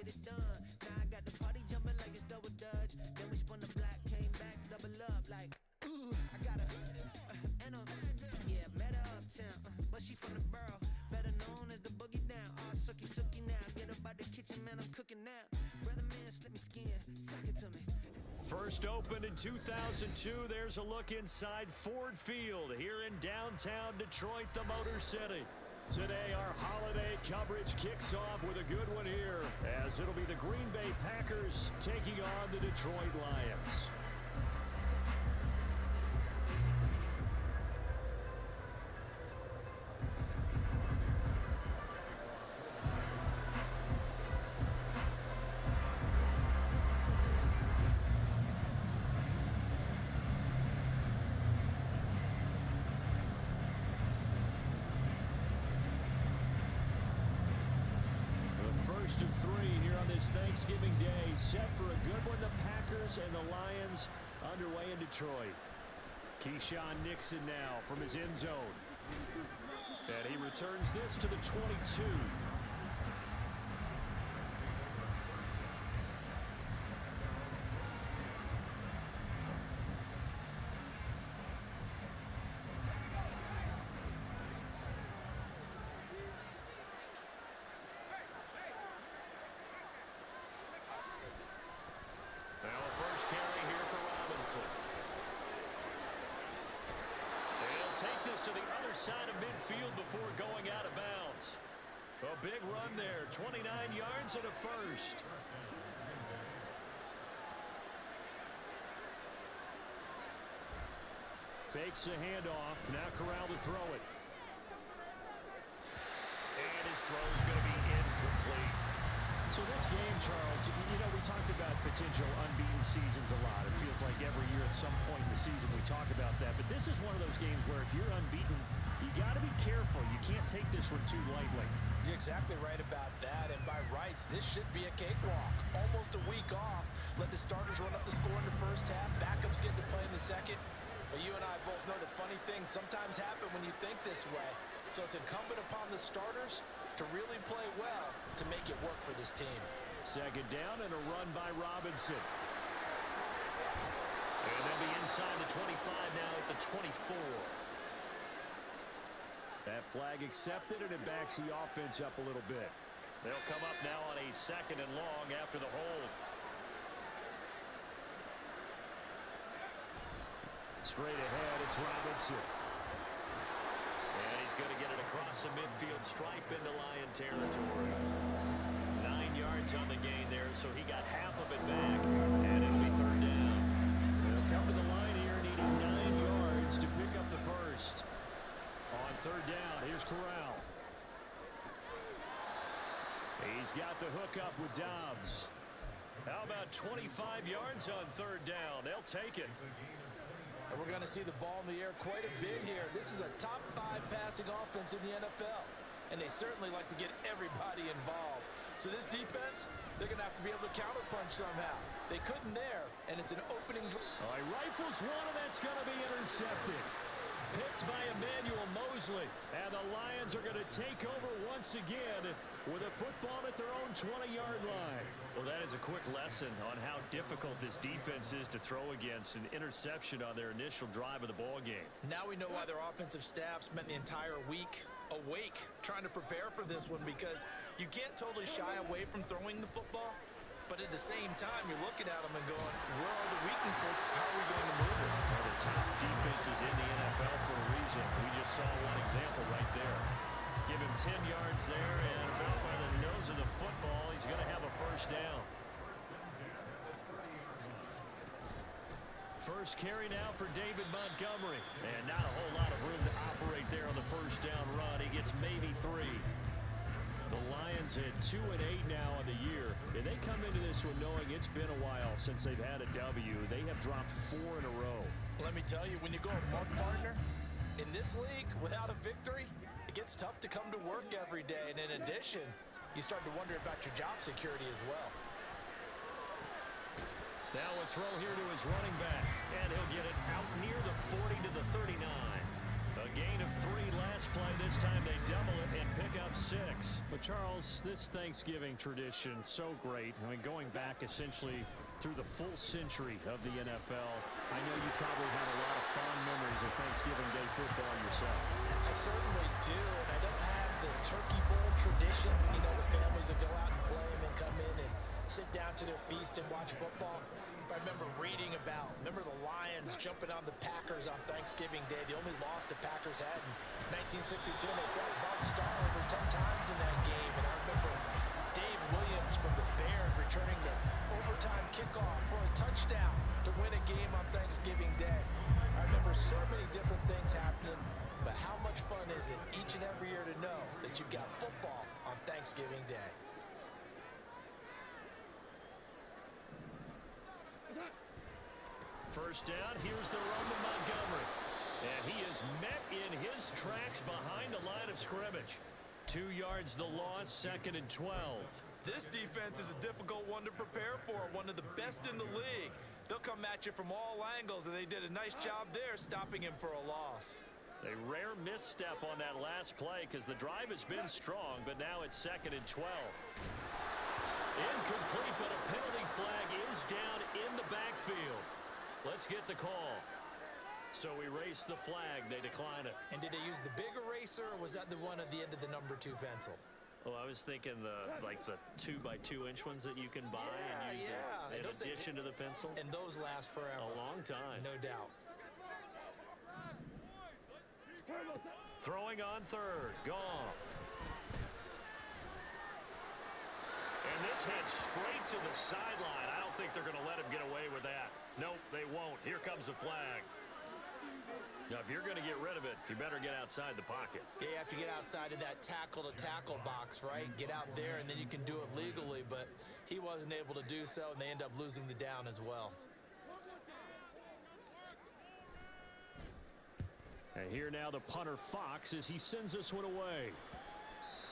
get it done. Now I got the party jumping like it's double dutch. Then we spun the block, came back, double up like, ooh, I got yeah, met her uptown, but she from the borough, better known as the boogie down. Oh, sookie now, get up out the kitchen, man, I'm cooking now. Brother man, slip me skin, suck it to me. First opened in 2002, there's a look inside Ford Field here in downtown Detroit, the Motor City. Today, our holiday coverage kicks off with a good one here, as it'll be the Green Bay Packers taking on the Detroit Lions. Thanksgiving Day set for a good one. The Packers and the Lions underway in Detroit. Keyshawn Nixon now from his end zone. And he returns this to the 22. Side of midfield before going out of bounds. A big run there, 29 yards and a first. Fakes a handoff, now Corral to throw it. And his throw is going to be incomplete. So this game, Charles, you know, we talked about potential unbeaten seasons a lot. It feels like every year at some point in the season we talk about that. But this is one of those games where if you're unbeaten, you got to be careful. You can't take this one too lightly. You're exactly right about that. And by rights, this should be a cakewalk. Almost a week off. Let the starters run up the score in the first half. Backups get to play in the second. But you and I both know that funny things sometimes happen when you think this way. So it's incumbent upon the starters to really play well to make it work for this team. Second down and a run by Robinson. And they'll be inside the 25 now at the 24. That flag accepted, and it backs the offense up a little bit. They'll come up now on a second and long after the hold. Straight ahead, it's Robinson. And he's going to get it across the midfield stripe into Lion territory. 9 yards on the gain there, so he got half of it back, and it'll be third down. They'll come to the line here, needing 9 yards to pick up the first. On third down, here's Corral. He's got the hook up with Dobbs. How about 25 yards on third down? They'll take it. And we're going to see the ball in the air quite a bit here. This is a top 5 passing offense in the NFL. And they certainly like to get everybody involved. So this defense, they're going to have to be able to counterpunch somehow. They couldn't there, and it's an opening. All right, rifles one, and that's going to be intercepted. Picked by Emmanuel Mosley. And the Lions are going to take over once again with a football at their own 20-yard line. Well, that is a quick lesson on how difficult this defense is to throw against. An interception on their initial drive of the ball game. Now we know why their offensive staff spent the entire week awake trying to prepare for this one, because you can't totally shy away from throwing the football. But at the same time, you're looking at them and going, where are the weaknesses? How are we going to move it? Well, the top defenses in the NFL for a reason. We just saw one example right there. Give him 10 yards there, and about by the nose of the football, he's going to have a first down. First carry now for David Montgomery. And not a whole lot of room to operate there on the first down run. He gets maybe 3. The Lions at 2-8 now on the year, and they come into this one knowing it's been a while since they've had a W. They have dropped 4 in a row. Let me tell you, when you go a Mark partner in this league without a victory, it gets tough to come to work every day. And in addition, you start to wonder about your job security as well. Now a throw here to his running back, and he'll get it out near the 40 to the 39. A A gain of 3 last play. This time they double it and pick up 6. But Charles, this Thanksgiving tradition, so great. I mean, going back essentially through the full century of the NFL. I know you probably have a lot of fond memories of Thanksgiving Day football yourself. I certainly do, and I don't have the turkey bowl tradition. You know, the families that go out and play and then come in and sit down to their feast and watch football. I remember reading about, the Lions jumping on the Packers on Thanksgiving Day. The only loss the Packers had in 1962. They sacked Bart Starr over 10 times in that game. And I remember Dave Williams from the Bears returning the overtime kickoff for a touchdown to win a game on Thanksgiving Day. I remember so many different things happening. But how much fun is it each and every year to know that you've got football on Thanksgiving Day? First down, here's the run to Montgomery. And he is met in his tracks behind the line of scrimmage. 2 yards the loss, 2nd and 12. This defense is a difficult one to prepare for, one of the best in the league. They'll come at you from all angles, and they did a nice job there stopping him for a loss. A rare misstep on that last play because the drive has been strong, but now it's 2nd and 12. Incomplete, but a penalty flag is down in the backfield. Let's get the call. So erase the flag. They decline it. And did they use the big eraser, or was that the one at the end of the number 2 pencil? Well, I was thinking the 2x2-inch ones that you can buy and use in addition to the pencil. And those last forever. A long time. No doubt. Throwing on third. Goff. And this heads straight to the sideline. I don't think they're going to let him get away with that. Nope, they won't. Here comes the flag. Now, if you're going to get rid of it, you better get outside the pocket. Yeah, you have to get outside of that tackle-to-tackle box, right? Get out there, and then you can do it legally. But he wasn't able to do so, and they end up losing the down as well. And here now the punter Fox as he sends this one away.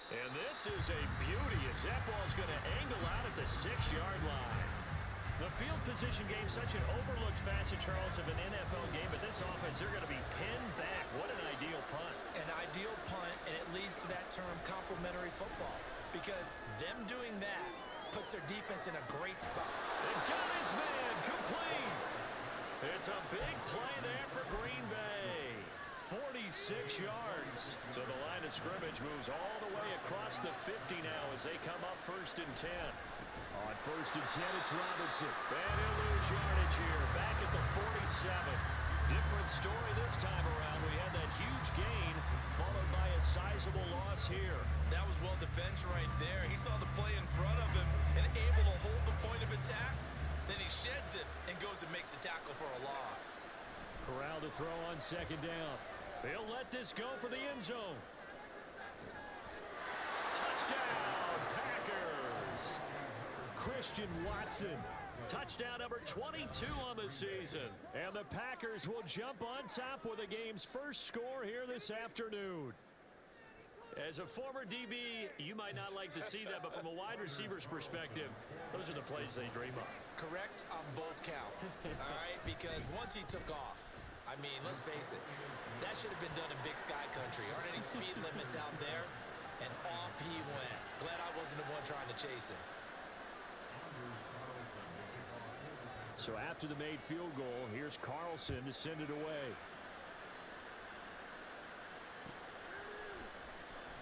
And this is a beauty as that ball's going to angle out at the 6-yard line. The field position game, such an overlooked facet, Charles, of an NFL game, but this offense, they're going to be pinned back. What an ideal punt. An ideal punt, and it leads to that term complementary football, because them doing that puts their defense in a great spot. And got his man complete. It's a big play there for Green Bay. 46 yards. So the line of scrimmage moves all the way across the 50 now as they come up 1st and 10. On 1st and 10, it's Robinson. And he'll lose yardage here, back at the 47. Different story this time around. We had that huge gain, followed by a sizable loss here. That was well defense right there. He saw the play in front of him and able to hold the point of attack. Then he sheds it and goes and makes a tackle for a loss. Corral to throw on 2nd down. They'll let this go for the end zone. Touchdown, Packers. Christian Watson. Touchdown number 22 on the season. And the Packers will jump on top with the game's first score here this afternoon. As a former DB, you might not like to see that, but from a wide receiver's perspective, those are the plays they dream of. Correct on both counts, all right? Because once he took off, I mean, let's face it, that should have been done in Big Sky Country. Aren't any speed limits out there? And off he went. Glad I wasn't the one trying to chase him. So after the made field goal, here's Carlson to send it away.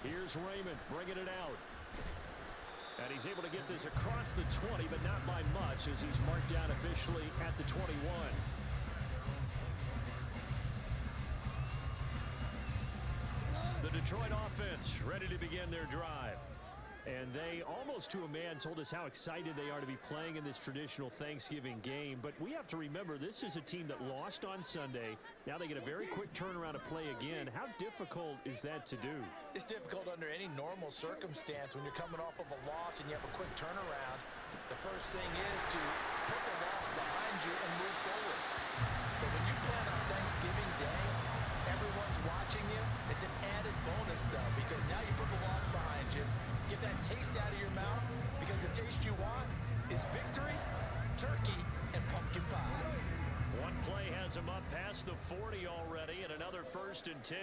Here's Raymond bringing it out. And he's able to get this across the 20, but not by much as he's marked down officially at the 21. The Detroit offense ready to begin their drive. And they, almost to a man, told us how excited they are to be playing in this traditional Thanksgiving game. But we have to remember, this is a team that lost on Sunday. Now they get a very quick turnaround to play again. How difficult is that to do? It's difficult under any normal circumstance when you're coming off of a loss and you have a quick turnaround. The first thing is to put the loss behind you and move forward. But when you play on Thanksgiving Day, everyone's watching you. It's an added bonus, though, because now you put the loss behind you. Get that taste out of your mouth, because the taste you want is victory, turkey, and pumpkin pie. One play has him up past the 40 already, and another 1st and 10.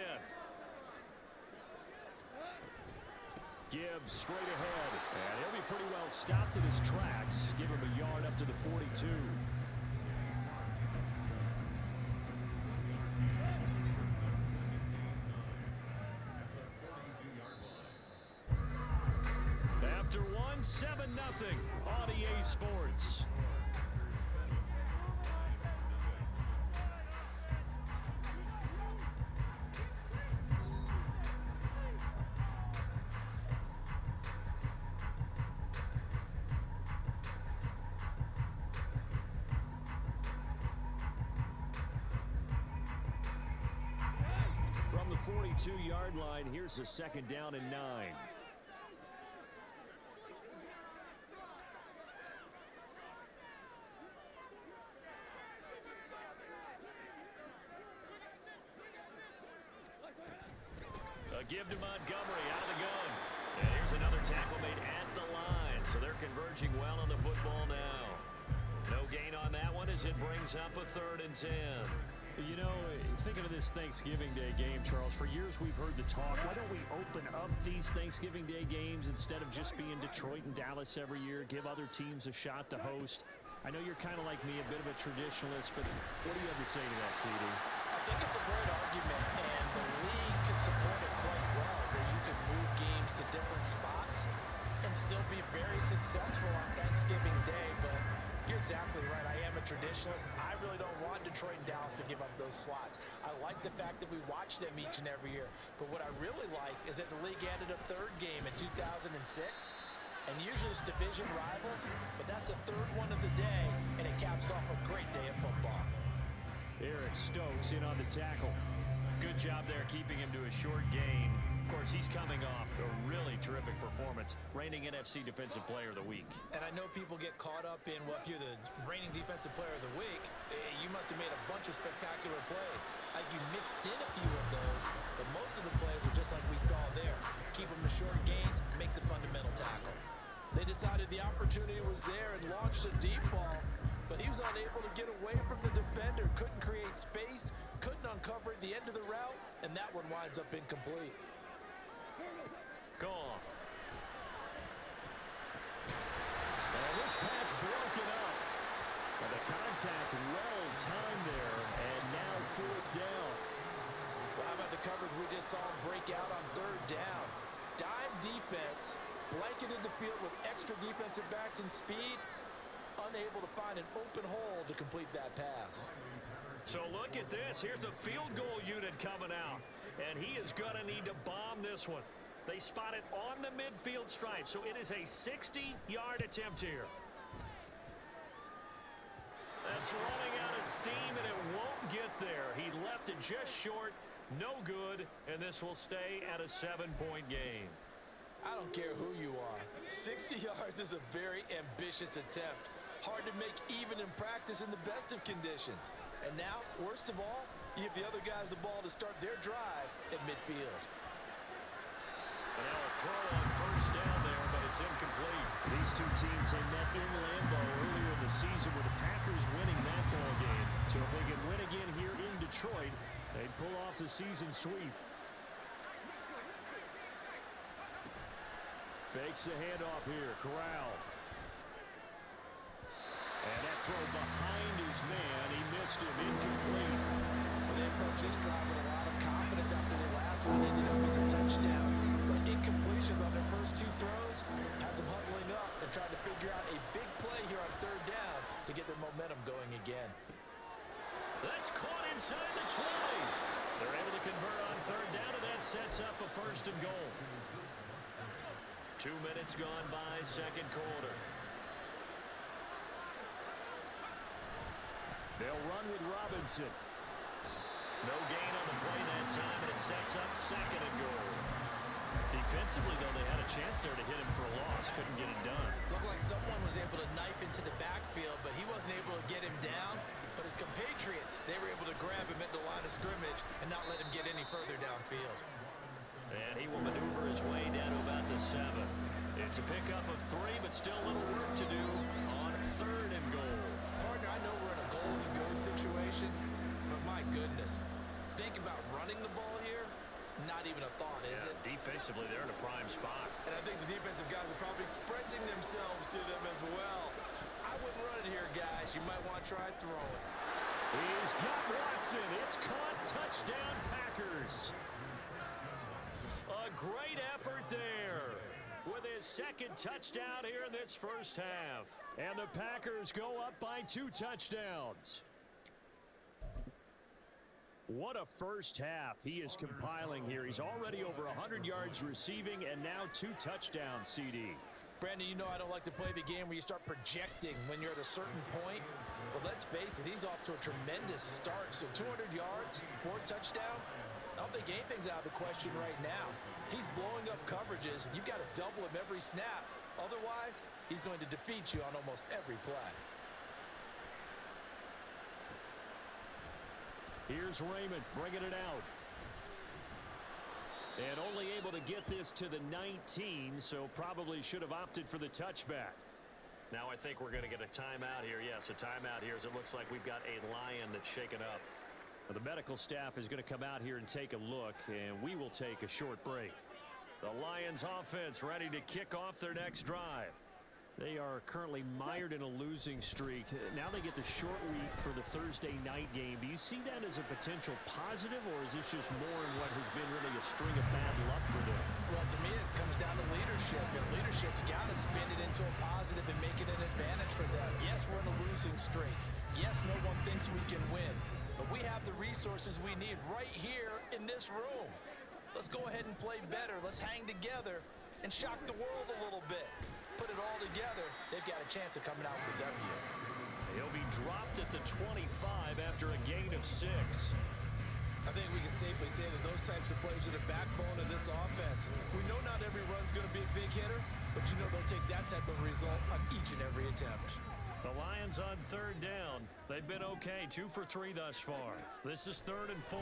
Gibbs straight ahead, and he'll be pretty well stopped in his tracks. Give him a yard up to the 42. After one, 7-0 on EA Sports. From the 42-yard line, here's the 2nd down and 9. A give to Montgomery out of the gun. And here's another tackle made at the line. So they're converging well on the football now. No gain on that one as it brings up a 3rd and 10. You know, thinking of this Thanksgiving Day game, Charles, for years we've heard the talk, why don't we open up these Thanksgiving Day games instead of just being Detroit and Dallas every year, give other teams a shot to host? I know you're kind of like me, a bit of a traditionalist, but what do you have to say to that, CD? I think it's a great argument, and the league could support it quite well, where you could move games to different spots and still be very successful on Thanksgiving Day, but you're exactly right. I am a traditionalist. I really don't want Detroit and Dallas to give up those slots. I like the fact that we watch them each and every year. But what I really like is that the league added a 3rd game in 2006. And usually it's division rivals, but that's the 3rd one of the day, and it caps off a great day of football. Eric Stokes in on the tackle. Good job there keeping him to a short gain. Of course, he's coming off a really terrific performance, reigning NFC Defensive Player of the Week. And I know people get caught up in, well, if you're the reigning Defensive Player of the Week, you must have made a bunch of spectacular plays. Like you mixed in a few of those, but most of the plays are just like we saw there. Keep them to short gains, make the fundamental tackle. They decided the opportunity was there and launched a deep ball, but he was unable to get away from the defender, couldn't create space, couldn't uncover at the end of the route, and that one winds up incomplete. Gone. And this pass broken up. But the contact well timed there, and now 4th down. Well, how about the coverage we just saw him break out on 3rd down? Dime defense, blanketed the field with extra defensive backs and speed, unable to find an open hole to complete that pass. So look at this. Here's the field goal unit coming out, and he is going to need to bomb this one. They spot it on the midfield stripe, so it is a 60-yard attempt here. That's running out of steam, and it won't get there. He left it just short, no good, and this will stay at a 7-point game. I don't care who you are. 60 yards is a very ambitious attempt. Hard to make even in practice in the best of conditions. And now, worst of all, you give the other guys the ball to start their drive at midfield. And now a throw on 1st down there, but it's incomplete. These two teams, they met in Lambeau earlier in the season with the Packers winning that ball game. So if they can win again here in Detroit, they'd pull off the season sweep. Fakes the handoff here. Corral. And that throw behind his man. He missed him. Incomplete. Well, they approached this drive with a lot of confidence after the last one ended up as a touchdown. But incompletions on their first 2 throws has them huddling up and trying to figure out a big play here on 3rd down to get their momentum going again. That's caught inside the 20. They're able to convert on 3rd down, and that sets up a 1st and goal. 2 minutes gone by, 2nd quarter. They'll run with Robinson. No gain on the play that time, and it sets up 2nd and goal. Defensively, though, they had a chance there to hit him for a loss. Couldn't get it done. Looked like someone was able to knife into the backfield, but he wasn't able to get him down. But his compatriots, they were able to grab him at the line of scrimmage and not let him get any further downfield. And he will maneuver his way down to about the 7. It's a pickup of 3, but still a little work to do on 3rd and goal. Partner, I know we're in a goal-to-go situation, situation, but my goodness. Think about running the ball here. Not even a thought, is it? Defensively, they're in a prime spot. And I think the defensive guys are probably expressing themselves to them as well. I wouldn't run it here, guys. You might want to try throwing. He's got Watson. It's caught. Touchdown, Packers. A great effort there with his second touchdown here in this first half. And the Packers go up by 2 touchdowns. What a first half he is compiling here. He's already over 100 yards receiving and now 2 touchdowns, CD. Brandon, you know I don't like to play the game where you start projecting when you're at a certain point. But let's face it, he's off to a tremendous start. So 200 yards, 4 touchdowns. I don't think anything's out of the question right now. He's blowing up coverages. You've got to double him every snap. Otherwise, he's going to defeat you on almost every play. Here's Raymond bringing it out. And only able to get this to the 19, so probably should have opted for the touchback. Now I think we're going to get a timeout here. Yes, a timeout here as it looks like we've got a Lion that's shaken up. Well, the medical staff is going to come out here and take a look, and we will take a short break. The Lions offense ready to kick off their next drive. They are currently mired in a losing streak. Now they get the short week for the Thursday night game. Do you see that as a potential positive, or is this just more in what has been really a string of bad luck for them? Well, to me, it comes down to leadership. And leadership's got to spin it into a positive and make it an advantage for them. Yes, we're in a losing streak. Yes, no one thinks we can win. But we have the resources we need right here in this room. Let's go ahead and play better. Let's hang together and shock the world a little bit. Put it all together, they've got a chance of coming out with the W. He'll be dropped at the 25 after a gain of 6. I think we can safely say that those types of plays are the backbone of this offense. We know not every run's going to be a big hitter, but you know they'll take that type of result on each and every attempt. The Lions on 3rd down. They've been okay, 2 for 3 thus far. This is 3rd and 4.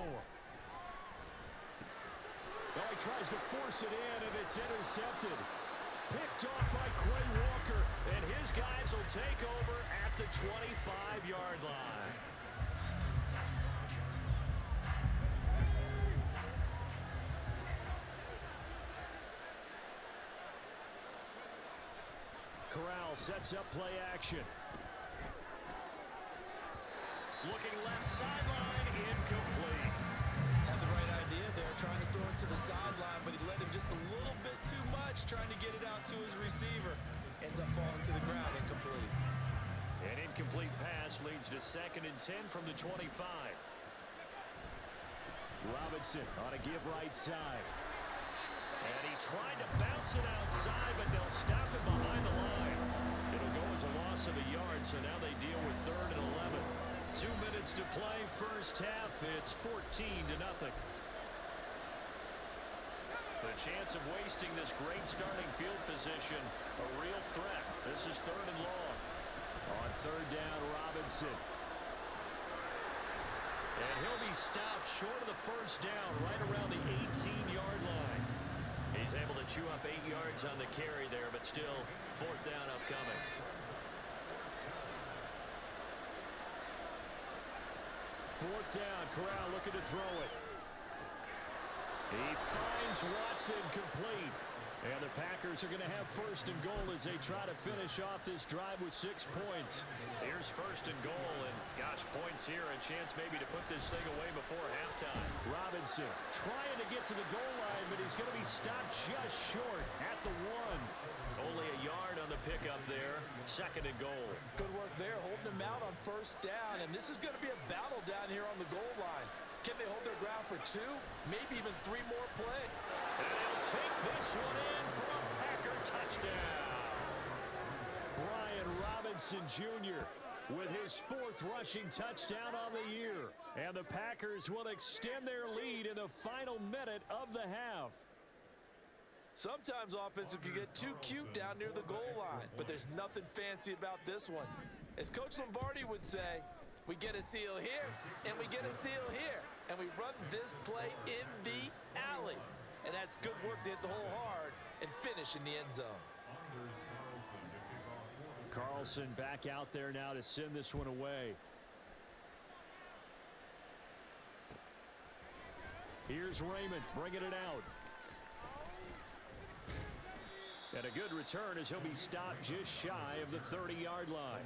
Now he tries to force it in, and it's intercepted. Picked off by Quay Walker, and his guys will take over at the 25-yard line. Corral sets up play action. Looking left sideline, incomplete. Had the right idea there, trying to throw it to the sideline, but he led him just a little bit too much, trying to get it out to his receiver. Ends up falling to the ground, incomplete. An incomplete pass leads to 2nd and 10 from the 25. Robinson on a give right side. And he tried to bounce it outside, but they'll stop him behind the line. It'll go as a loss of a yard, so now they deal with 3rd and 11. 2 minutes to play, first half. It's 14-0. The chance of wasting this great starting field position, a real threat. This is 3rd and long. On 3rd down, Robinson. And he'll be stopped short of the first down, right around the 18-yard line. He's able to chew up 8 yards on the carry there, but still 4th down upcoming. 4th down, Corral looking to throw it. He finds Watson complete. And the Packers are going to have 1st and goal as they try to finish off this drive with 6 points. Here's 1st and goal, and gosh, points here, a chance maybe to put this thing away before halftime. Robinson trying to get to the goal line, but he's going to be stopped just short at the 1. Only a yard on the pickup there. 2nd and goal. Good work there, holding them out on 1st down, and this is going to be a battle down here on the goal line. Can they hold their ground for 2, maybe even 3 more plays? And they'll take this one in for a Packer touchdown. Brian Robinson Jr. with his 4th rushing touchdown on the year. And the Packers will extend their lead in the final minute of the half. Sometimes offenses can get too cute down near the goal line, but there's nothing fancy about this one. As Coach Lombardi would say, we get a seal here, and we get a seal here, and we run this play in the alley. And that's good work to hit the hole hard and finish in the end zone. Carlson back out there now to send this one away. Here's Raymond bringing it out. And a good return as he'll be stopped just shy of the 30-yard line.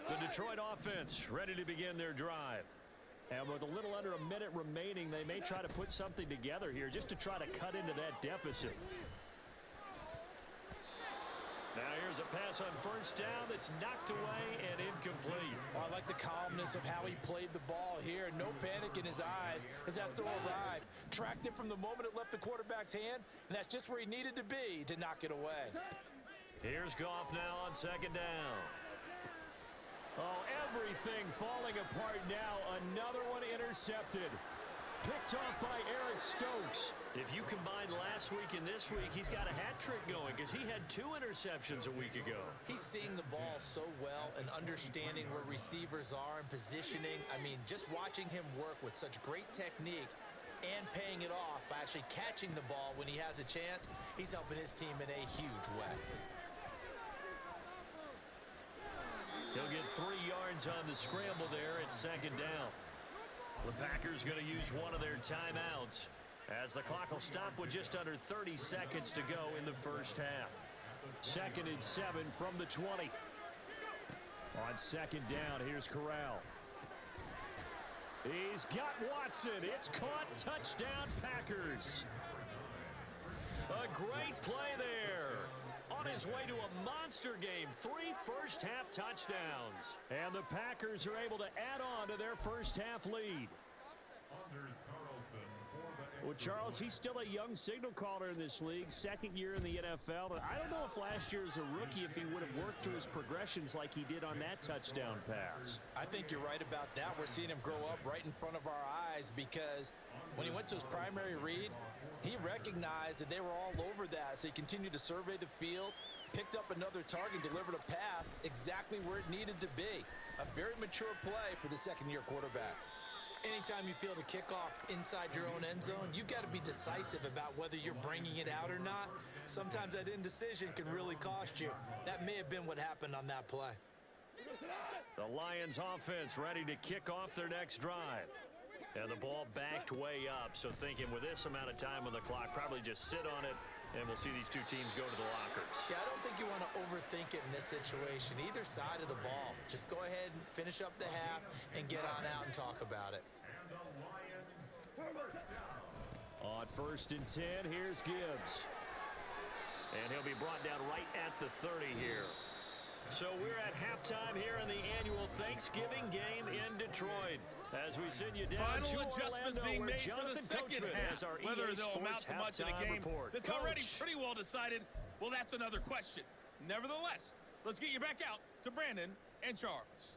The Detroit offense ready to begin their drive. And with a little under a minute remaining, they may try to put something together here just to try to cut into that deficit. Now here's a pass on first down that's knocked away and incomplete. Well, I like the calmness of how he played the ball here. No panic in his eyes as that throw arrived. Tracked it from the moment it left the quarterback's hand, and that's just where he needed to be to knock it away. Here's Goff now on second down. Oh, everything falling apart now. Another one intercepted. Picked off by Eric Stokes. If you combine last week and this week, he's got a hat trick going because he had 2 interceptions a week ago. He's seeing the ball so well and understanding where receivers are and positioning. I mean, just watching him work with such great technique and paying it off by actually catching the ball when he has a chance, he's helping his team in a huge way. He'll get 3 yards on the scramble there at second down. The Packers going to use one of their timeouts as the clock will stop with just under 30 seconds to go in the first half. 2nd and 7 from the 20. On second down, here's Corral. He's got Watson. It's caught. Touchdown, Packers. A great play there. On his way to a monster game. 3 first-half touchdowns. And the Packers are able to add on to their first-half lead. Well, Charles, he's still a young signal caller in this league, 2nd year in the NFL. But I don't know if last year as a rookie, if he would have worked through his progressions like he did on that touchdown pass. I think you're right about that. We're seeing him grow up right in front of our eyes because when he went to his primary read, he recognized that they were all over that. So he continued to survey the field, picked up another target, delivered a pass exactly where it needed to be. A very mature play for the 2nd-year quarterback. Anytime you feel the kickoff inside your own end zone, you've got to be decisive about whether you're bringing it out or not. Sometimes that indecision can really cost you. That may have been what happened on that play. The Lions offense ready to kick off their next drive. And the ball backed way up, so thinking with this amount of time on the clock, probably just sit on it, and we'll see these 2 teams go to the lockers. Yeah, I don't think you want to overthink it in this situation. Either side of the ball. Just go ahead and finish up the half and get on out and talk about it. On 1st and 10, here's Gibbs. And he'll be brought down right at the 30 here. So we're at halftime here in the annual Thanksgiving game in Detroit. As we send you down Final to adjustments Orlando, being where made for the Jonathan second Coachman half. has our Whether EA they'll amount Sports to much in a halftime game report. that's already pretty well decided, well, that's another question. Nevertheless, let's get you back out to Brandon and Charles.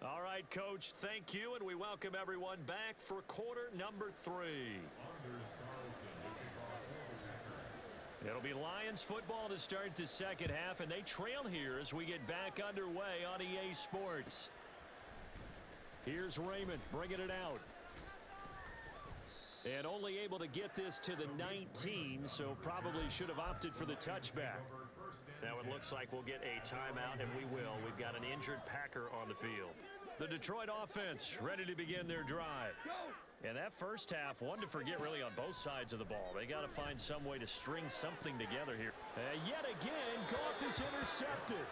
All right, Coach, thank you, and we welcome everyone back for quarter number 3. It'll be Lions football to start the second half, and they trail here as we get back underway on EA Sports. Here's Raymond bringing it out. And only able to get this to the 19, so probably should have opted for the touchback. Now it looks like we'll get a timeout, and we will. We've got an injured Packer on the field. The Detroit offense ready to begin their drive. And that first half, one to forget really on both sides of the ball. They got to find some way to string something together here. Yet again, Goff is intercepted.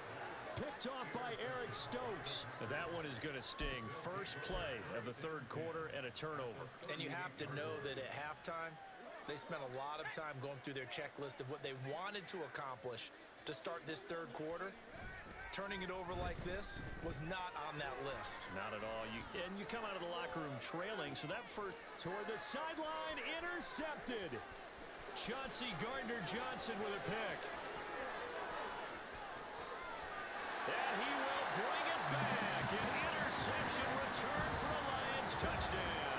Picked off by Eric Stokes. That one is going to sting. First play of the 3rd quarter and a turnover. And you have to know that at halftime, they spent a lot of time going through their checklist of what they wanted to accomplish to start this 3rd quarter. Turning it over like this was not on that list. Not at all. And you come out of the locker room trailing, so that first toward the sideline, intercepted. Chauncey Gardner-Johnson with a pick. And he will bring it back. An interception return for a Lions touchdown.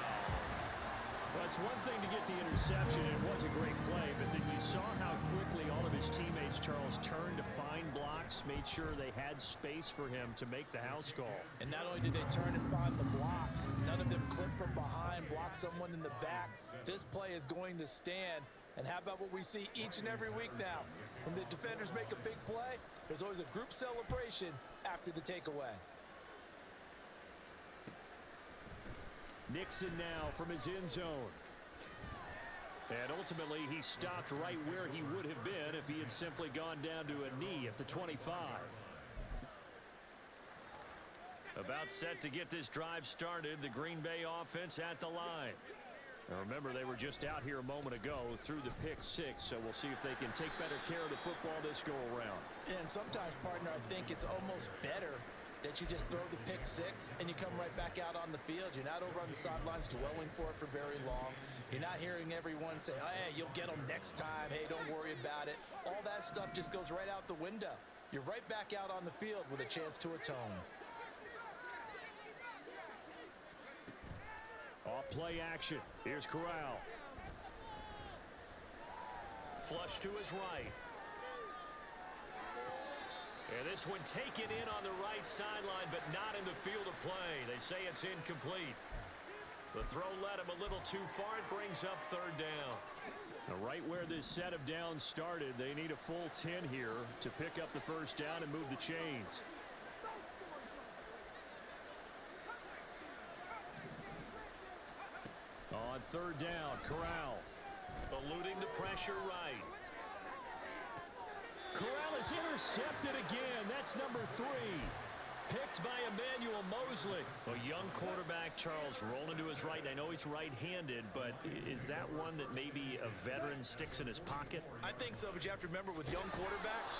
Well, it's one thing to get the interception. It was a great play, but then you saw how quickly all of his teammates, Charles, turned to find blocks, made sure they had space for him to make the house call. And not only did they turn and find the blocks, none of them clipped from behind, blocked someone in the back. This play is going to stand And how about what we see each and every week now? When the defenders make a big play, there's always a group celebration after the takeaway. Nixon now from his end zone. And ultimately, he stopped right where he would have been if he had simply gone down to a knee at the 25. About set to get this drive started, the Green Bay offense at the line. Now remember, they were just out here a moment ago through the pick six, so we'll see if they can take better care of the football this go-around. And sometimes, partner, I think it's almost better that you just throw the pick six and you come right back out on the field. You're not over on the sidelines dwelling for it for very long. You're not hearing everyone say, oh, hey, you'll get them next time. Hey, don't worry about it. All that stuff just goes right out the window. You're right back out on the field with a chance to atone. Off play action. Here's Corral. Flush to his right. And this one taken in on the right sideline, but not in the field of play. They say it's incomplete. The throw led him a little too far. It brings up third down. Now, right where this set of downs started, they need a full 10 here to pick up the first down and move the chains. On third down, Corral. Eluding the pressure right. Corral is intercepted again. That's number 3. Picked by Emmanuel Mosley. A young quarterback, Charles, rolling to his right. I know he's right-handed, but is that one that maybe a veteran sticks in his pocket? I think so, but you have to remember with young quarterbacks,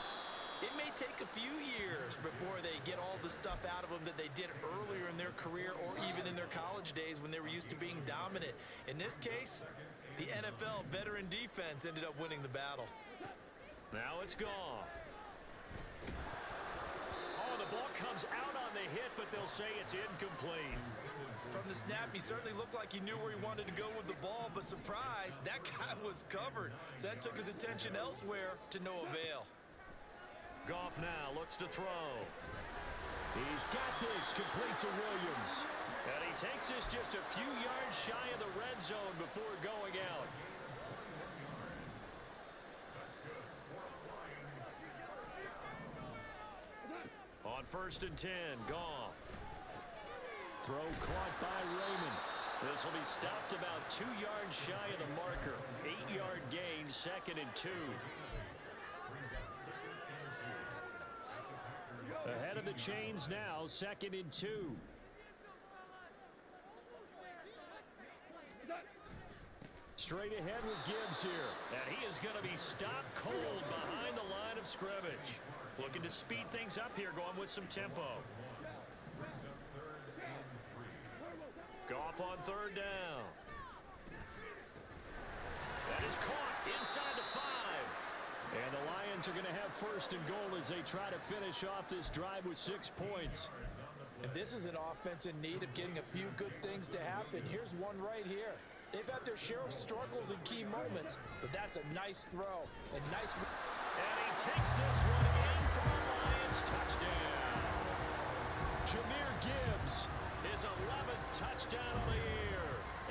it may take a few years before they get all the stuff out of them that they did earlier in their career or even in their college days when they were used to being dominant. In this case, the NFL veteran defense ended up winning the battle. Now it's gone. Oh, the ball comes out on the hit, but they'll say it's incomplete. From the snap, he certainly looked like he knew where he wanted to go with the ball, but surprise, that guy was covered. So that took his attention elsewhere to no avail. Goff now looks to throw. He's got this complete to Williams. And he takes this just a few yards shy of the red zone before going out. On 1st and 10, Goff. Throw caught by Raymond. This will be stopped about 2 yards shy of the marker. 8-yard gain, 2nd and 2. Ahead of the chains now, 2nd and 2. Straight ahead with Gibbs here. And he is going to be stopped cold behind the line of scrimmage. Looking to speed things up here, going with some tempo. Goff on 3rd down. That is caught inside the 5. And the Lions are going to have 1st and goal as they try to finish off this drive with 6 points. And this is an offense in need of getting a few good things to happen. Here's one right here. They've had their share of struggles in key moments, but that's a nice throw. A nice... And he takes this one in for a Lions touchdown. Jahmyr Gibbs. His 11th touchdown of the year.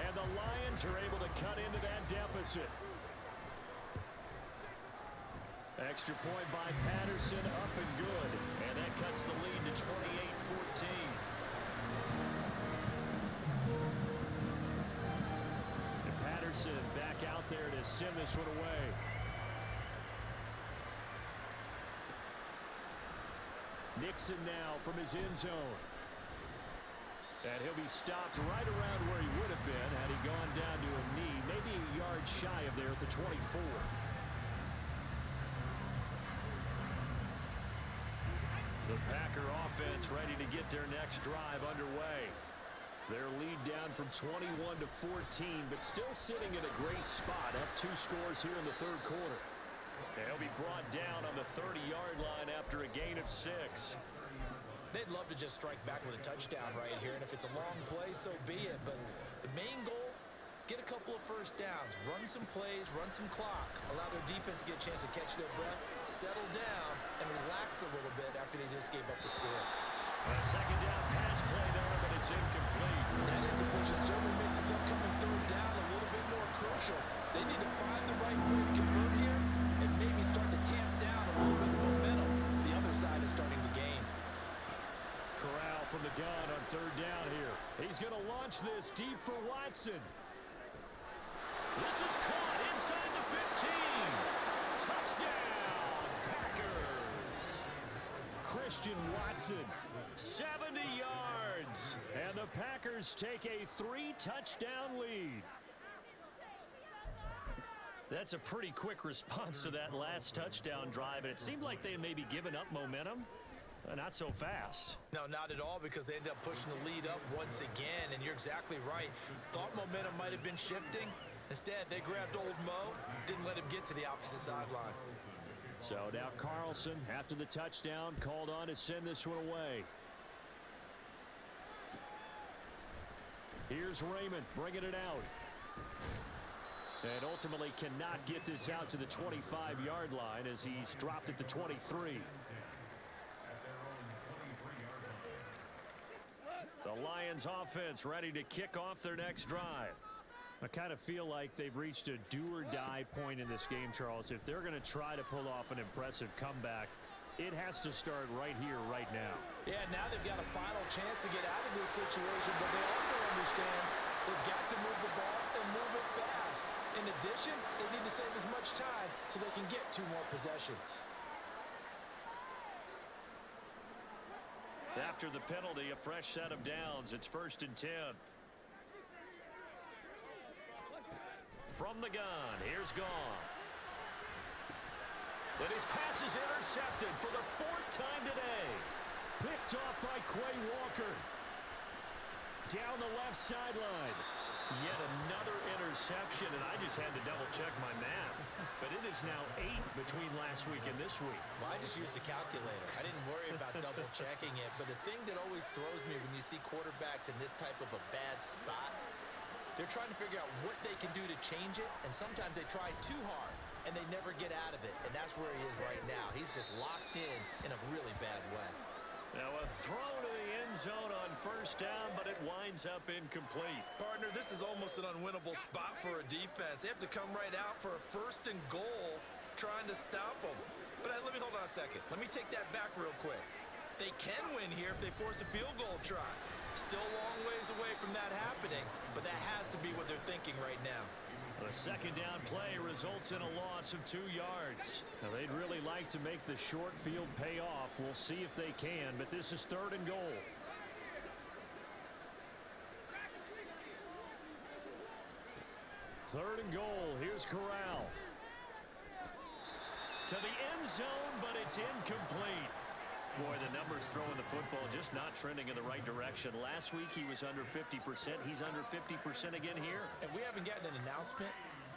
And the Lions are able to cut into that deficit. Extra point by Patterson, up and good. And that cuts the lead to 28-14. And Patterson back out there to send this one away. Nixon now from his end zone. And he'll be stopped right around where he would have been had he gone down to a knee, maybe a yard shy of there at the 24. The Packer offense ready to get their next drive underway. Their lead down from 21 to 14, but still sitting in a great spot, up 2 scores here in the 3rd quarter. And he'll be brought down on the 30-yard line after a gain of 6. They'd love to just strike back with a touchdown right here, and if it's a long play, so be it. But the main goal, get a couple of first downs, run some plays, run some clock, allow their defense to get a chance to catch their breath, settle down, and relax a little bit after they just gave up the score. A 2nd down pass play there, but it's incomplete. That incompletion certainly makes this upcoming 3rd down a little bit more crucial. They need to find the right play to convert here and maybe start to tamp down a little bit of momentum the other side is starting to gain. Corral from the gun on third down here. He's going to launch this deep for Watson. This is caught inside the 15. Touchdown, Packers. Christian Watson, 70 yards. And the Packers take a 3-touchdown lead. That's a pretty quick response to that last touchdown drive, and it seemed like they had maybe given up momentum. Not so fast. No, not at all, because they ended up pushing the lead up once again, and you're exactly right. Thought momentum might have been shifting. Instead, they grabbed old Mo, didn't let him get to the opposite sideline. So now Carlson, after the touchdown, called on to send this one away. Here's Raymond bringing it out. And ultimately cannot get this out to the 25-yard line as he's dropped at the 23. The Lions offense ready to kick off their next drive. I kind of feel like they've reached a do-or-die point in this game, Charles. If they're going to try to pull off an impressive comeback, it has to start right here, right now. Yeah, now they've got a final chance to get out of this situation, but they also understand they've got to move the ball and move it fast. In addition, they need to save as much time so they can get 2 more possessions. After the penalty, a fresh set of downs. It's 1st and 10. From the gun, here's Goff. And his pass is intercepted for the 4th time today. Picked off by Quay Walker. Down the left sideline. Yet another interception, and I just had to double-check my math. But it is now 8 between last week and this week. Well, I just used a calculator. I didn't worry about double-checking it. But the thing that always throws me when you see quarterbacks in this type of a bad spot, they're trying to figure out what they can do to change it, and sometimes they try too hard, and they never get out of it. And that's where he is right now. He's just locked in a really bad way. Now a throw to the end zone on 1st down, but it winds up incomplete. Partner, this is almost an unwinnable spot for a defense. They have to come right out for a 1st and goal trying to stop them. But let me hold on a second. Let me take that back real quick. They can win here if they force a field goal try. Still a long ways away from that happening, but that has to be what they're thinking right now. The 2nd down play results in a loss of 2 yards. Now, they'd really like to make the short field pay off. We'll see if they can, but this is 3rd and goal. Third and goal. Here's Corral. To the end zone, but it's incomplete. Boy, the numbers throwing the football just not trending in the right direction. Last week he was under 50%. He's under 50% again here. And we haven't gotten an announcement,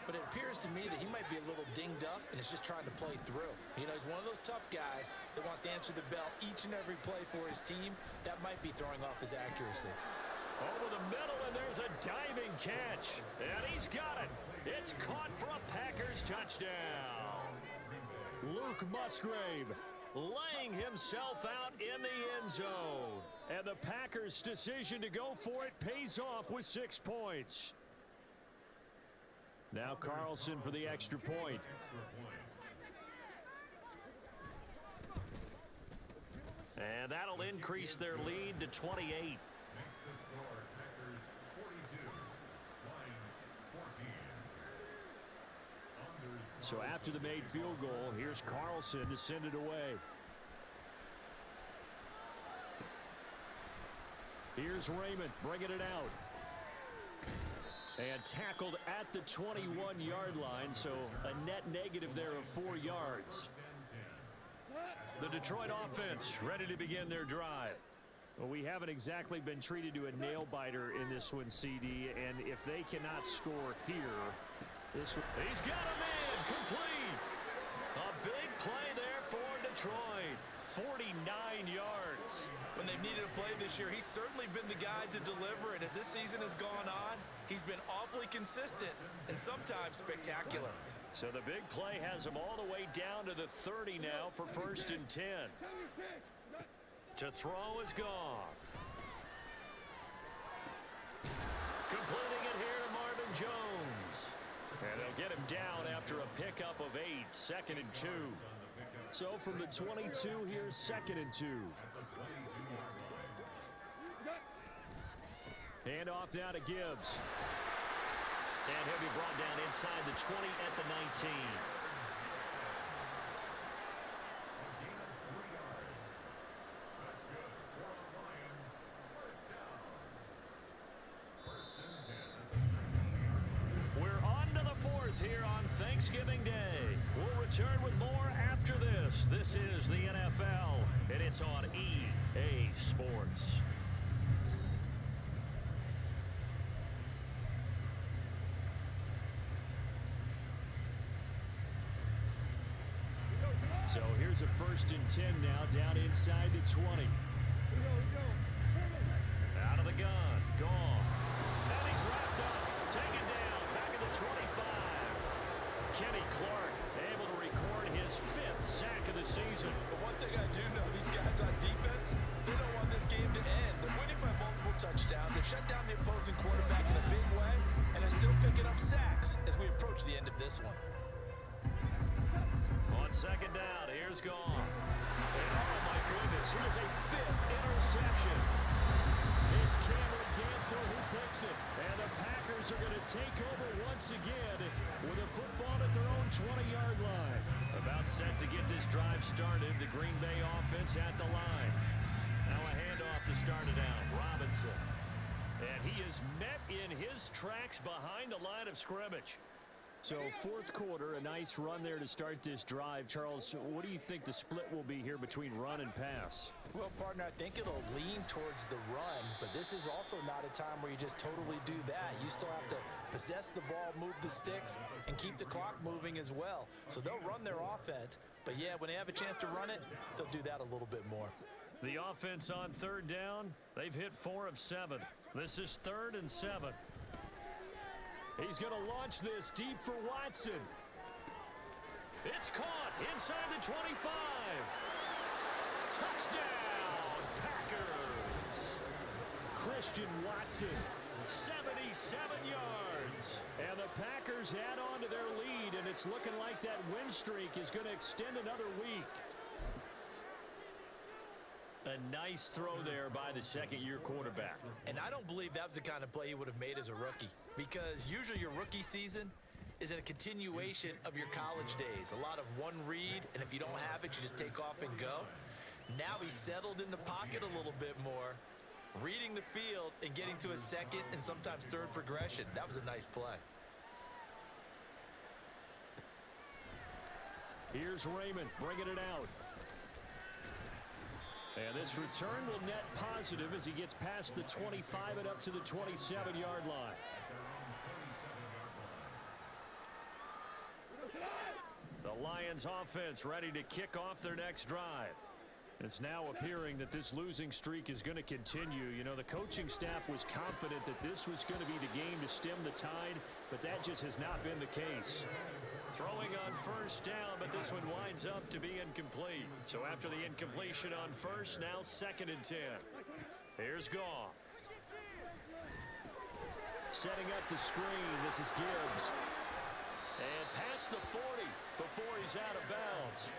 but it appears to me that he might be a little dinged up and is just trying to play through. You know, he's one of those tough guys that wants to answer the bell each and every play for his team. That might be throwing off his accuracy. Over the middle, and there's a diving catch. And he's got it. It's caught for a Packers touchdown. Luke Musgrave laying himself out in the end zone. And the Packers' decision to go for it pays off with 6 points. Now Carlson for the extra point. And that'll increase their lead to 28. So after the made field goal, here's Carlson to send it away. Here's Raymond bringing it out. And tackled at the 21-yard line, so a net negative there of 4 yards. The Detroit offense ready to begin their drive. Well, we haven't exactly been treated to a nail-biter in this one, CD, and if they cannot score here, this one... He's got a man complete. A big play there for Detroit. 49 yards. When they've needed a play this year, he's certainly been the guy to deliver it. As this season has gone on, he's been awfully consistent and sometimes spectacular. So the big play has him all the way down to the 30 now for 1st and 10. To throw is Goff. Completing it here to Marvin Jones. And they'll get him down after a pickup of 8, 2nd and 2. So from the 22, here's 2nd and 2. Hand off now to Gibbs. And he'll be brought down inside the 20 at the 19. We're on to the 4th here on Thanksgiving Day. We'll return with more after this. This is the NFL, and it's on EA Sports. So here's a 1st and 10 now, down inside the 20. Out of the gun, Goff. And he's wrapped up, taken down, back at the 25. Kenny Clark able to record his 5th sack of the season. But one thing I do know, these guys on defense, they don't want this game to end. They're winning by multiple touchdowns. They've shut down the opposing quarterback in a big way, and they're still picking up sacks as we approach the end of this one. On 2nd down, here's Goff. And oh my goodness, here's a 5th interception. It's Cameron Dantzler who picks it. And the Packers are going to take over once again with a football at their own 20-yard line. About set to get this drive started, the Green Bay offense at the line. Now a handoff to start it out. Robinson. And he is met in his tracks behind the line of scrimmage. So 4th quarter, a nice run there to start this drive. Charles, what do you think the split will be here between run and pass? Well, partner, I think it'll lean towards the run, but this is also not a time where you just totally do that. You still have to possess the ball, move the sticks, and keep the clock moving as well. So they'll run their offense, but yeah, when they have a chance to run it, they'll do that a little bit more. The offense on 3rd down, they've hit 4 of 7. This is 3rd and 7. He's going to launch this deep for Watson. It's caught inside the 25. Touchdown, Packers. Christian Watson, 77 yards. And the Packers add on to their lead, and it's looking like that win streak is going to extend another week. A nice throw there by the 2nd-year quarterback. And I don't believe that was the kind of play he would have made as a rookie, because usually your rookie season is a continuation of your college days. A lot of one read, and if you don't have it, you just take off and go. Now he's settled in the pocket a little bit more, reading the field and getting to a 2nd and sometimes 3rd progression. That was a nice play. Here's Raymond bringing it out. And this return will net positive as he gets past the 25 and up to the 27-yard line. The Lions offense ready to kick off their next drive. It's now appearing that this losing streak is going to continue. You know, the coaching staff was confident that this was going to be the game to stem the tide, but that just has not been the case. Throwing on 1st down, but this one winds up to be incomplete. So after the incompletion on 1st, now 2nd and 10. Here's Goff. Setting up the screen. This is Gibbs. And past the 40 before he's out of bounds.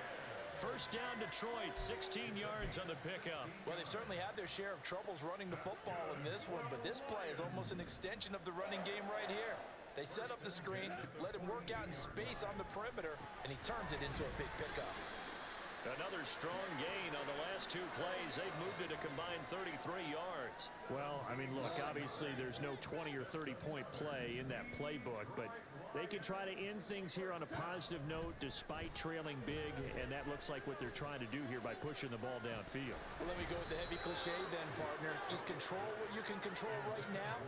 1st down Detroit, 16 yards on the pickup. Well, they've certainly had their share of troubles running the football in this one, but this play is almost an extension of the running game right here. They set up the screen, let him work out in space on the perimeter, and he turns it into a big pickup. Another strong gain on the last 2 plays. They've moved it a combined 33 yards. Well, I mean, look, obviously there's no 20 or 30-point play in that playbook, but they can try to end things here on a positive note despite trailing big, and that looks like what they're trying to do here by pushing the ball downfield. Well, let me go with the heavy cliche then, partner. Just control what you can control right now,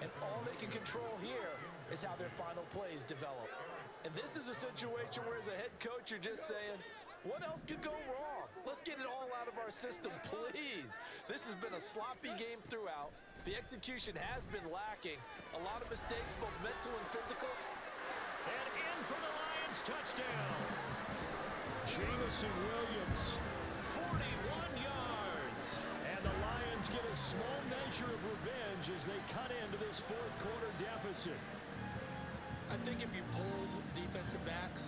and all they can control here is how their final plays develop. And this is a situation where as a head coach, you're just saying, what else could go wrong? Let's get it all out of our system, please. This has been a sloppy game throughout. The execution has been lacking. A lot of mistakes, both mental and physical. And in for the Lions touchdown. Jameson Williams, 41 yards. And the Lions get a small measure of revenge as they cut into this 4th quarter deficit. I think if you pulled defensive backs,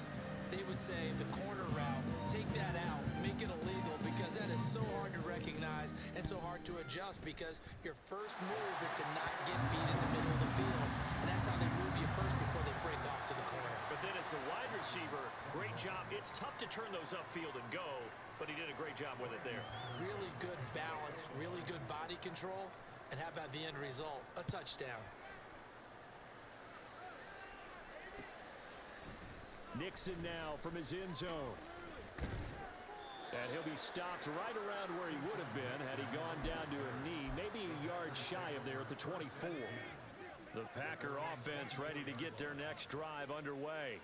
they would say the corner route, take that out, make it illegal, because that is so hard to recognize and so hard to adjust, because your first move is to not get beat in the middle of the field, and that's how they move you first before they break off to the corner. But then as the wide receiver, great job. It's tough to turn those upfield and go, but he did a great job with it there. Really good balance, really good body control, and how about the end result? A touchdown. Nixon now from his end zone. And he'll be stopped right around where he would have been had he gone down to a knee, maybe a yard shy of there at the 24. The Packer offense ready to get their next drive underway.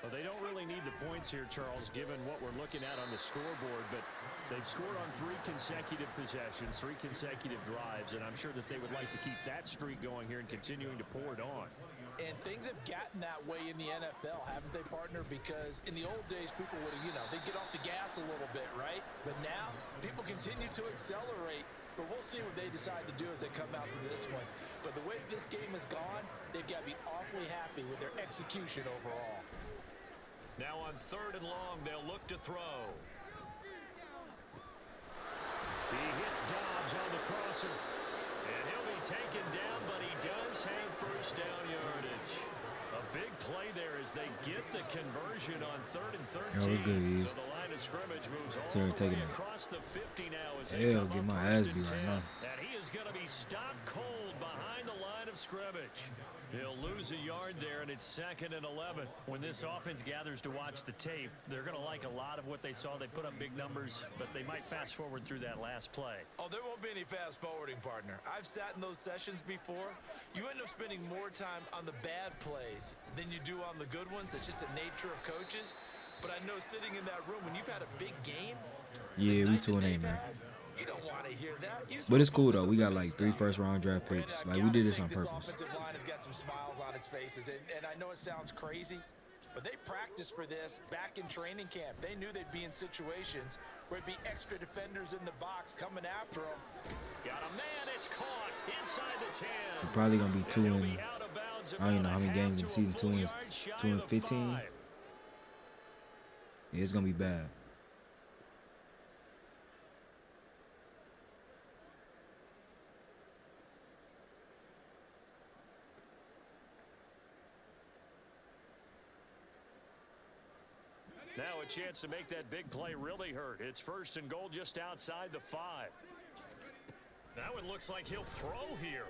Well, they don't really need the points here, Charles, given what we're looking at on the scoreboard, but they've scored on 3 consecutive possessions, 3 consecutive drives, and I'm sure that they would like to keep that streak going here and continuing to pour it on. And things have gotten that way in the NFL, haven't they, partner? Because in the old days, people would have, they'd get off the gas a little bit, right? But now, people continue to accelerate, but we'll see what they decide to do as they come out for this one. But the way this game has gone, they've got to be awfully happy with their execution overall. Now on 3rd and long, they'll look to throw. He hits Dobbs on the crosser. And he'll be taken down, but he does have first down yardage. A big play there as they get the conversion on 3rd and 13. That was good, Yves. So the line of scrimmage moves all Terry the taking way it. across the 50 now as Hell, get my ass beat right now. And he is going to be stopped cold behind the line of scrimmage. He'll lose a yard there, and it's 2nd and 11. When this offense gathers to watch the tape, they're going to like a lot of what they saw. They put up big numbers, but they might fast forward through that last play. Oh, there won't be any fast forwarding, partner. I've sat in those sessions before. You end up spending more time on the bad plays than you do on the good ones. It's just the nature of coaches. But I know sitting in that room, when you've had a big game, Yeah, we 2-8, man. you don't want to hear that. But it's cool, though. We got like 3 first-round draft picks. Like, we did this on This purpose. offensive line has got some smiles on its faces, and I know it sounds crazy, but they practiced for this back in training camp. They knew they'd be in situations where it'd be extra defenders in the box coming after them. Got a man, it's caught inside the 10. We're probably going to be 2 He'll and be out of bounds I don't even know how many about a games in half the season. to a 2 full and yard shy 2 and of 15. 5. Yeah, it's going to be bad. Now a chance to make that big play really hurt. It's 1st and goal just outside the 5. Now it looks like he'll throw here.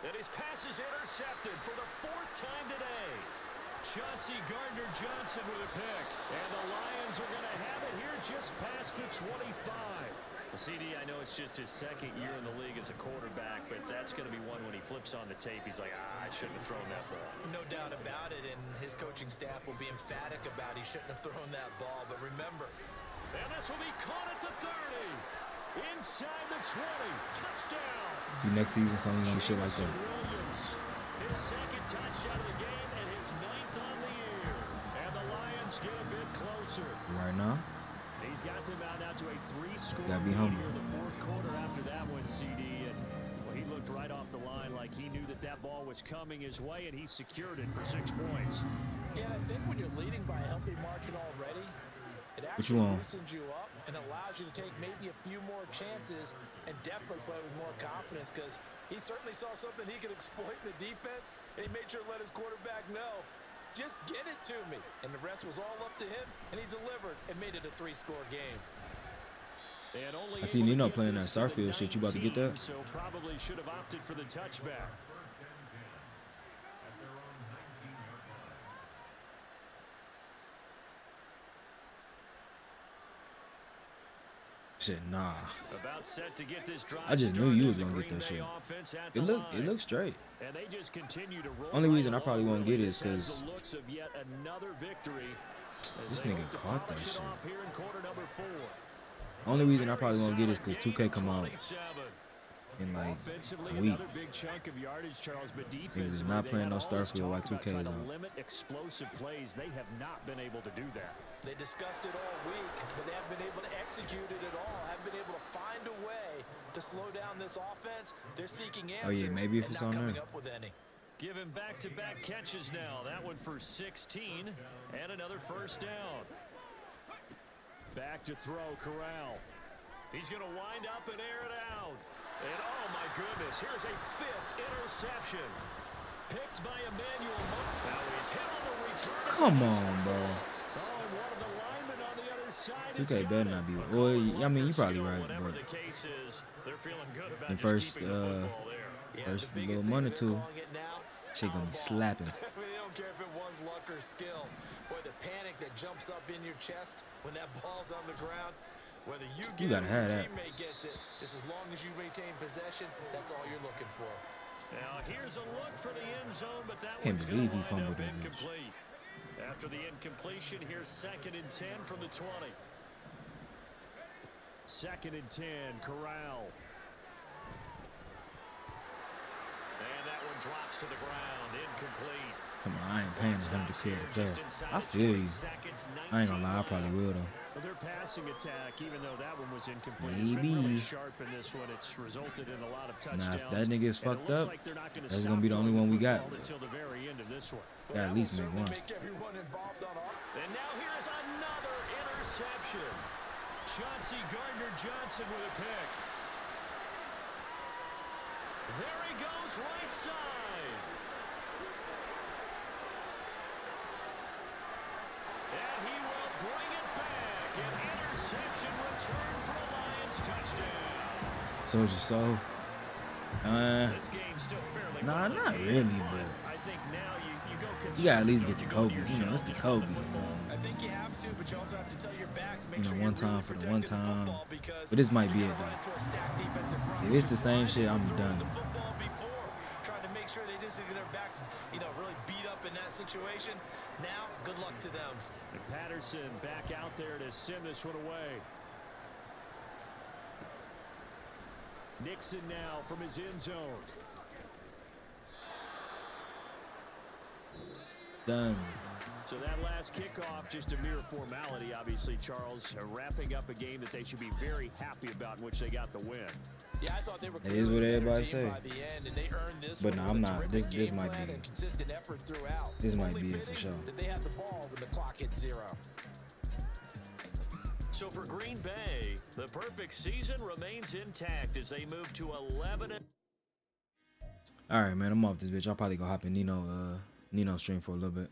And his pass is intercepted for the 4th time today. Chauncey Gardner-Johnson with a pick. And the Lions are going to have it here just past the 25. CD, I know it's just his 2nd year in the league as a quarterback, but that's going to be one when he flips on the tape. He's like, I shouldn't have thrown that ball. No doubt about it, and his coaching staff will be emphatic about he shouldn't have thrown that ball. But remember, and this will be caught at the 30. Inside the 20. Touchdown. See, next season, something going to be shit like that. Williams, his 2nd touchdown of the game and his 9th on the year. And the Lions get a bit closer. Right now, He's got them out now to a 3-score Gotta be lead humble. here in the 4th quarter after that one, CD. And well, he looked right off the line like he knew that that ball was coming his way, and he secured it for 6 points. yeah, I think when you're leading by a healthy margin already, it What you actually want? loosens you up and allows you to take maybe a few more chances and definitely play with more confidence, because he certainly saw something he could exploit in the defense, and he made sure to let his quarterback know, just get it to me. And the rest was all up to him, and he delivered and made it a 3-score game. And only I see able to Nino get playing that this to the Starfield shit. You about to get that? 19, So probably should have opted for the touchback. shit, nah. About set to get this drive I just knew you was started. gonna get The that Green shit. Bay offense at It the looked line. straight. And they just continue to roll. Only right reason I probably along. won't get it is This has 'cause the looks of yet another victory as This they nigga hope to caught that polish it shit. off here in quarter number 4. Only reason I probably won't get it is because 2K come out 27. in like Offensively, a week. another big chunk of yardage, Charles, but Niggas is defensively, not they playing had no all this Starfield while talk 2K about is trying to out. limit explosive plays. They have not been able to do that. They discussed it all week, but they haven't been able to execute it at all. Haven't been able to find a way to slow down this offense. They're seeking answers Oh, yeah, maybe if and it's not on coming there. up with any. Giving back-to-back catches now. That one for 16 and another first down. Back to throw, Corral. He's going to wind up and air it out. And oh my goodness, here's a 5th interception. Picked by Emmanuel. Now he's hit on the return. Come on, bro. Oh, and one of the linemen on the other side. 2K better not be. Well, I mean, you're probably right, Whatever but the case is, they're feeling good about the just first keeping the football there. first little month or two, shit gonna be slapping. I mean, they don't care if it was luck or skill. Boy, the panic that jumps up in your chest when that ball's on the ground, whether you get gotta it or have your that. teammate gets it, just as long as you retain possession, that's all you're looking for. Now here's a look for the end zone, but that Can't one's believe he gonna wind fumbled up that bitch. incomplete. After the incompletion, here's 2nd and 10 from the 20. 2nd and 10, Corral. And that one drops to the ground, incomplete. Come on, I ain't paying $100 to kill the play. I feel you. I ain't gonna lie, I probably will though. Well, their passing attack, even though that one was incomplete, Maybe. has been really sharp in this one. It's resulted in a lot of touchdowns. Nah, if that nigga is And it fucked looks up, like they're not that's gonna be the only one we got. until the very end of this one. Gotta at least make one. Make everyone involved on our And now here's another interception. Chauncey Gardner-Johnson with a pick. There he goes, right side. And he will bring it back. An interception return for a Lions touchdown. Soldier Soul. This game's still fairly Nah, well not in really, hand, but I think now you go you gotta at least get conservative, the don't Kobe. You know, it's the Kobe. I think you have to, but you also have to tell your backs, make You know, sure one you're time really for the one protecting time. football because But this might be you it can run though. into a stacked defensive front. If it's the same shit, I'm done. The football before, trying to make sure they just get their backs, really beat up in that situation. Now, good luck to them. And Patterson back out there to send this one away. Nixon now from his end zone. Done. So that last kickoff, just a mere formality, obviously, Charles, wrapping up a game that they should be very happy about, in which they got the win. Yeah, I thought they were It is what clearly the better everybody team say. by the end, and they earned this But one no, with I'm a not. terrific This game might plan be- and consistent effort throughout. This might Only be it for fitting sure. that they had the ball when the clock hit 0. So for Green Bay, the perfect season remains intact as they move to 11. All right, man. I'm off this bitch. I'll probably go hop in Nino's stream for a little bit.